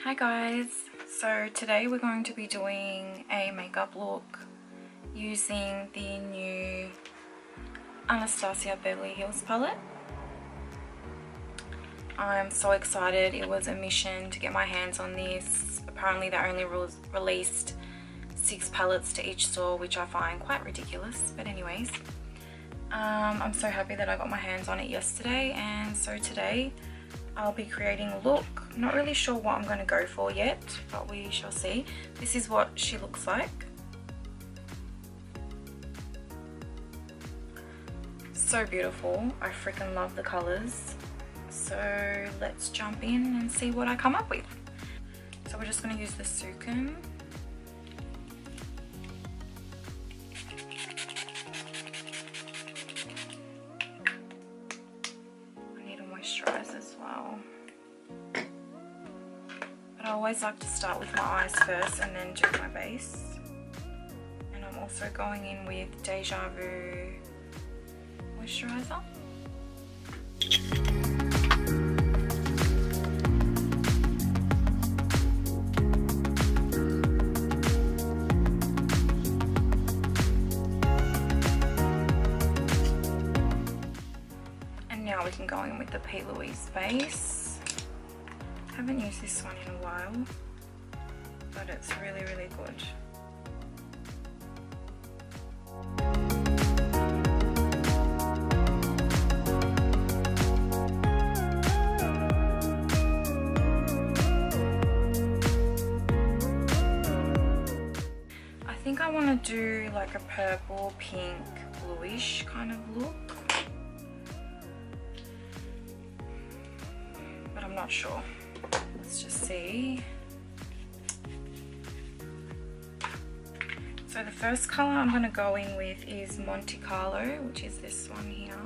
Hi guys, so today we're going to be doing a makeup look using the new Anastasia Beverly Hills palette. I'm so excited. It was a mission to get my hands on this. Apparently they only released 6 palettes to each store, which I find quite ridiculous, but anyways, I'm so happy that I got my hands on it yesterday, and so today I'll be creating a look. Not really sure what I'm going to go for yet, but we shall see. This is what she looks like. So beautiful. I freaking love the colors. So let's jump in and see what I come up with. So we're just going to use the Sukin. As well, but I always like to start with my eyes first and then do my base. And I'm also going in with Deja Vu moisturizer. Now we can go in with the P. Louise base. Haven't used this one in a while, but it's really good. I think I want to do like a purple, pink, bluish kind of look. Not sure. Let's just see. So the first color I'm going to go in with is Monte Carlo, which is this one here.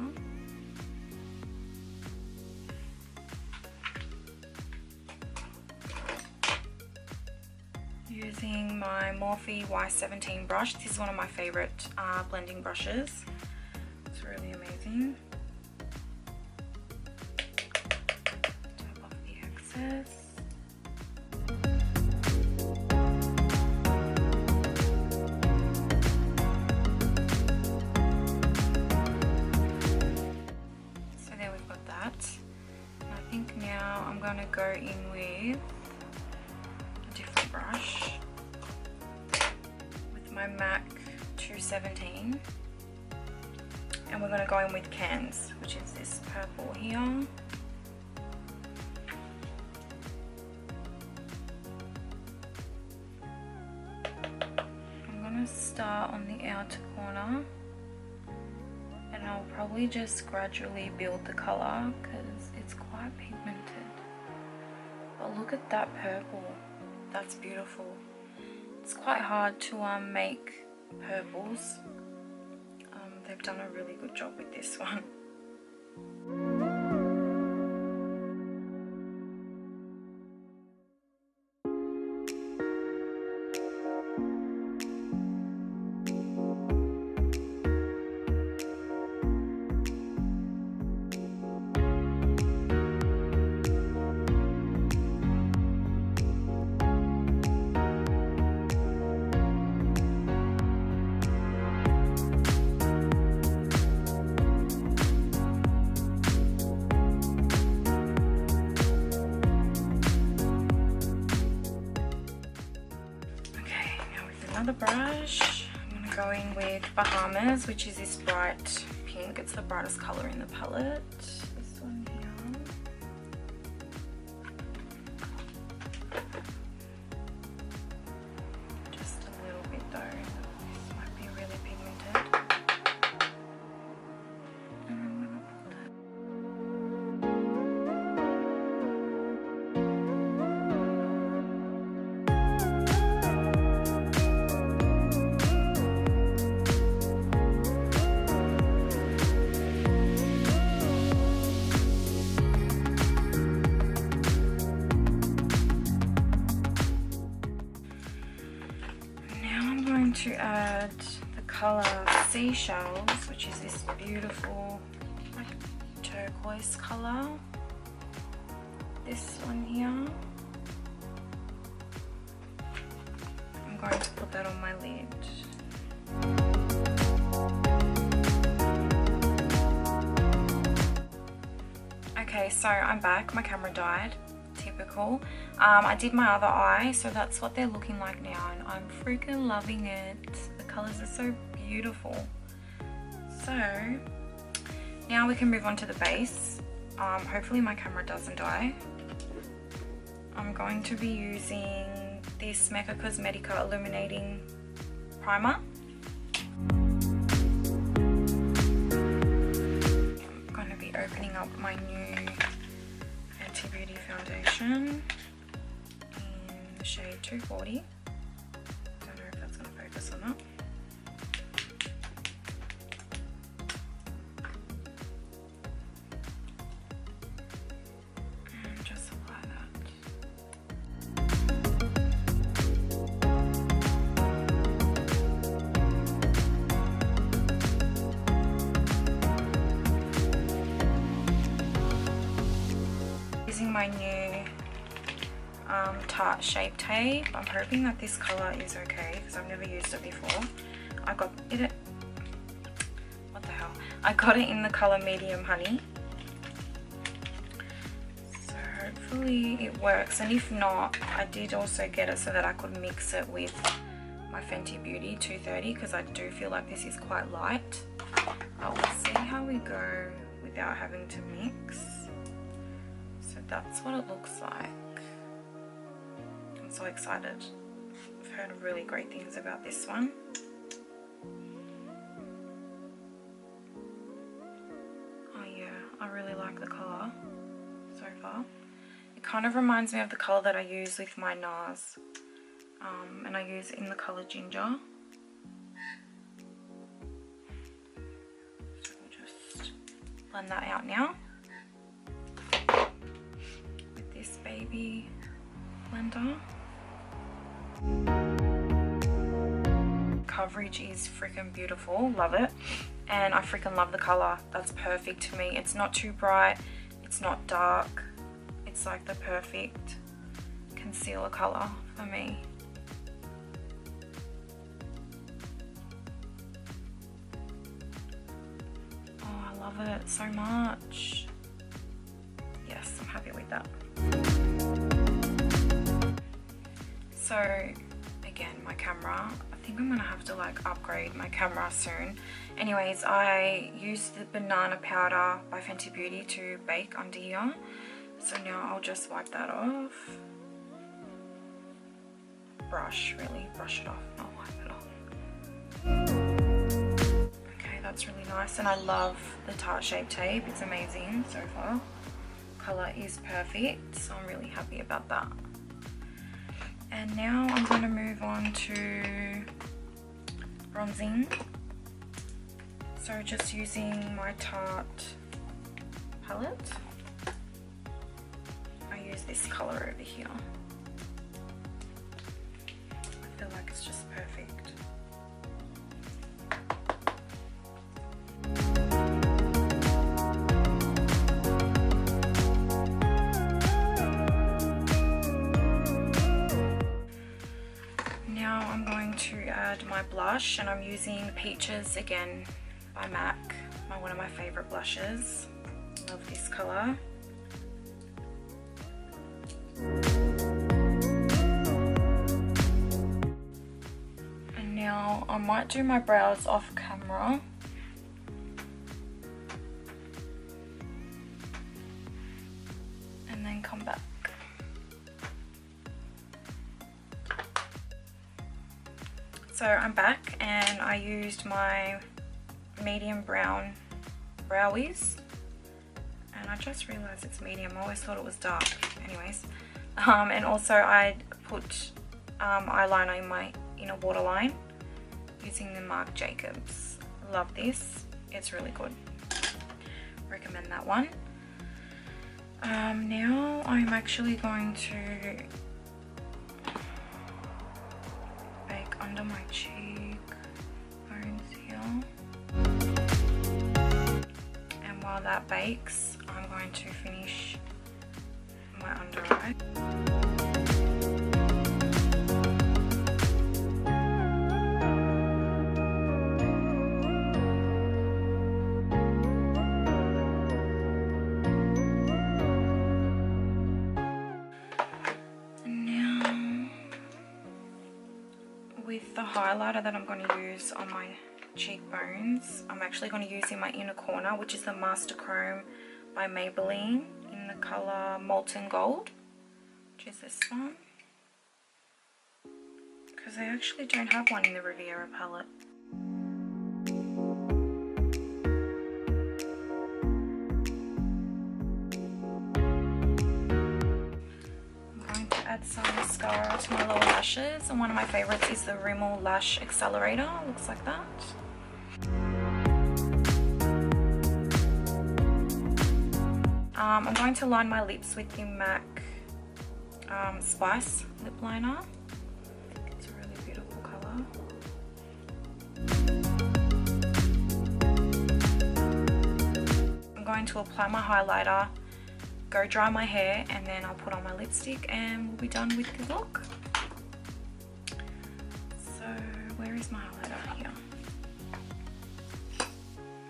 Using my Morphe Y17 brush. This is one of my favorite blending brushes. It's really amazing. So there we've got that. And I think now I'm going to go in with a different brush with my MAC 217, and we're going to go in with Cans, which is this purple here. Start on the outer corner, and I'll probably just gradually build the color because it's quite pigmented. But look at that purple, that's beautiful. It's quite hard to make purples. They've done a really good job with this one. Another brush, I'm going to go in with Bahamas, which is this bright pink. It's the brightest color in the palette. This one here. Just a little bit though. This might be really pigmented. And I'm going to put that. To add the color Seashells, which is this beautiful turquoise color. This one here. going to put that on my lid. Okay, so I'm back. My camera died. Typical. I did my other eye, so that's what they're looking like now, and I'm freaking loving it. The colors are so beautiful. So now we can move on to the base. Hopefully my camera doesn't die. I'm going to be using this Mecca Cosmetica Illuminating Primer. I'm going to be opening up my new Fenty Beauty foundation in the shade 240. Don't know if that's going to focus or not. And just apply that. Using my new Tarte Shape Tape. I'm hoping that this color is okay because I've never used it before. I got it. What the hell? I got it in the color Medium Honey. So hopefully it works, and if not, I did also get it so that I could mix it with my Fenty Beauty 230 because I do feel like this is quite light. But we'll see how we go without having to mix. So that's what it looks like. I'm so excited. I've heard really great things about this one. Oh yeah, I really like the colour so far. It kind of reminds me of the colour that I use with my NARS. And I use it in the colour Ginger. So we'll just blend that out now. This baby blender. Coverage is freaking beautiful, love it, and I freaking love the color. That's perfect to me. It's not too bright, it's not dark, it's like the perfect concealer color for me. Oh, I love it so much. Yes, I'm happy with that. So again, my camera, I think I'm gonna have to like upgrade my camera soon. Anyways, I used the banana powder by Fenty Beauty to bake under here. So now I'll just wipe that off. Brush, really brush it off, not wipe it off. Okay, that's really nice, and I love the Tarte Shape Tape. It's amazing so far. Color is perfect, so I'm really happy about that. And now I'm going to move on to bronzing. So just using my Tarte palette. I use this color over here. I feel like it's just perfect. My blush, and I'm using Peaches again by MAC, one of my favorite blushes. Love this color. And now I might do my brows off camera. And then come back. So I'm back, and I used my medium brown browies, and I just realized it's medium. I always thought it was dark. Anyways, and also I put eyeliner in my inner waterline using the Marc Jacobs. Love this, it's really good. Recommend that one. Now I'm actually going to under my cheek bones here, and while that bakes, I'm going to finish my under eye. with the highlighter that I'm going to use on my cheekbones. I'm actually going to use in my inner corner, which is the Master Chrome by Maybelline in the color Molten Gold, which is this one, because I actually don't have one in the Riviera palette. Add some mascara to my lower lashes, and one of my favorites is the Rimmel Lash Accelerator. Looks like that. I'm going to line my lips with the MAC Spice lip liner. It's a really beautiful color. I'm going to apply my highlighter, go dry my hair, and then I'll put on my lipstick and we'll be done with the look. So where is my highlighter? Here.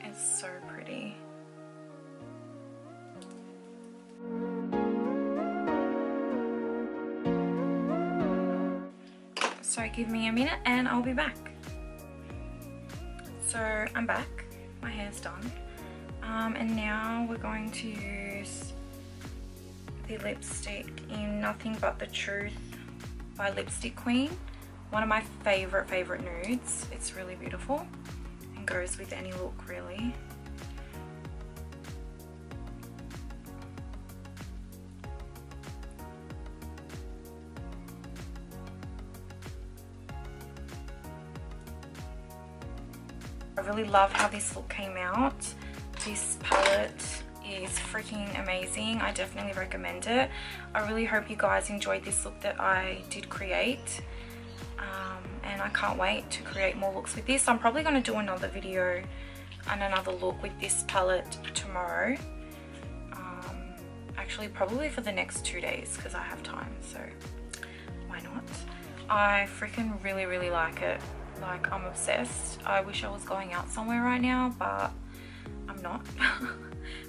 It's so pretty. So give me a minute and I'll be back. So I'm back, my hair's done, and now we're going to use the lipstick in Nothing But the Truth by Lipstick Queen. One of my favorite nudes. It's really beautiful and goes with any look really. I really love how this look came out. This palette is freaking amazing. I definitely recommend it. I really hope you guys enjoyed this look that I did create, and I can't wait to create more looks with this. I'm probably going to do another video and another look with this palette tomorrow, actually probably for the next 2 days because I have time, so why not. I freaking really like it. Like, I'm obsessed. I wish I was going out somewhere right now, but I'm not.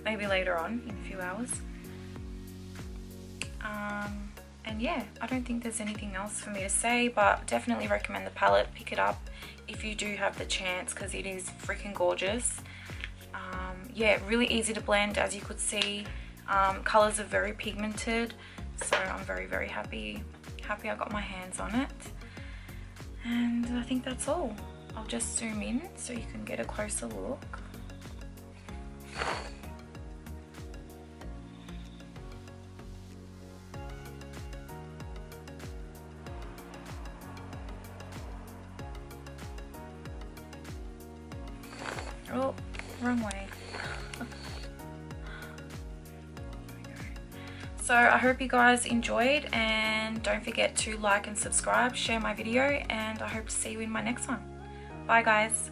Maybe later on in a few hours. And yeah, I don't think there's anything else for me to say, but definitely recommend the palette. Pick it up if you do have the chance because it is freaking gorgeous. Yeah, really easy to blend, as you could see. Colors are very pigmented, so I'm very happy I got my hands on it. And I think that's all. I'll just zoom in so you can get a closer look. Oh, wrong way. So I hope you guys enjoyed, and don't forget to like and subscribe, share my video, and I hope to see you in my next one. Bye guys.